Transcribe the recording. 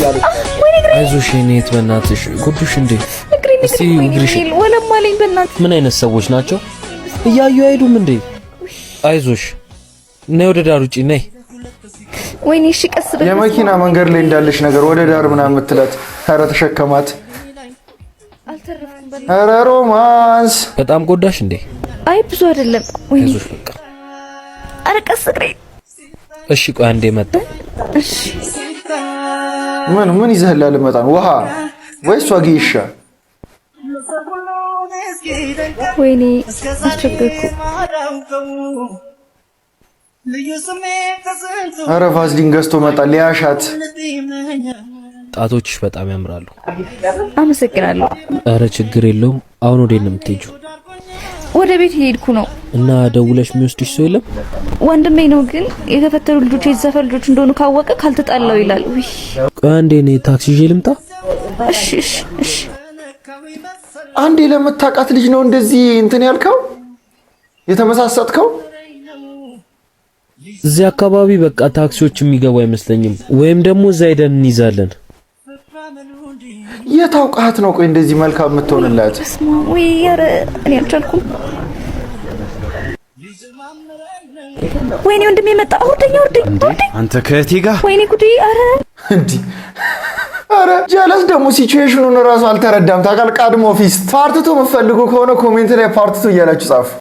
እያሉ አይዞሽ የኔት በእናትሽ ጉዱሽ እንዴ እስቲ ግሪሽ ወለማለኝ በእናትሽ ምን አይነት ሰዎች ናቸው እያዩ አይዱም እንዴ አይዞሽ ነይ ወደ ዳር ውጪ ነይ ወይኔ እሺ ቀስ በል የመኪና መንገድ ላይ እንዳለሽ ነገር ወደ ዳር ምናምን ምትላት ኧረ ተሸከማት አልተረፍኩም ኧረ ሮማንስ በጣም ጎዳሽ እንዴ አይ ብዙ አይደለም ወይኔ አይዞሽ በቃ ኧረ ቀስ እግሬ እሺ ቆይ አንዴ መጣ እሺ ምን ይዘህላል መጣን ውሃ ወይስ ዋጊሻ ወይኔ አስቸገርኩ ኧረ ቫዝሊን ገዝቶ መጣ ሊያሻት ጣቶችሽ በጣም ያምራሉ አመሰግናለሁ ኧረ ችግር የለውም አሁን ወዴት ነው የምትሄጂው ወደ ቤት እየሄድኩ ነው እና ደውለሽ የሚወስድሽ ሰው የለም ወንድሜ ነው ግን የተፈተሩ ልጆች የዘፈር ልጆች እንደሆኑ ካወቀ ካልተጣላው ይላል ውይ ቆይ አንዴ እኔ ታክሲ ይዤ ልምጣ እሺ አንዴ ለምታውቃት ልጅ ነው እንደዚህ እንትን ያልከው የተመሳሳትከው እዚህ አካባቢ በቃ ታክሲዎች የሚገቡ አይመስለኝም ወይም ደግሞ እዛ ሄደን እንይዛለን የታውቃት ነው ቆይ እንደዚህ መልካም የምትሆንላት ወይ ኧረ እኔ አልቻልኩም ወይኔ ወንድሜ መጣ አውርደኝ አንተ ከእቴ ጋር ወይኔ ጉዴ ኧረ እንዴ ኧረ ጀለስ ደግሞ ሲቹዌሽኑን ራሱ አልተረዳም ታውቃለህ ቀድሞ ፊስት ፓርት 2 የምትፈልጉ ከሆነ ኮሜንት ላይ ፓርት 2 እያላችሁ ጻፉ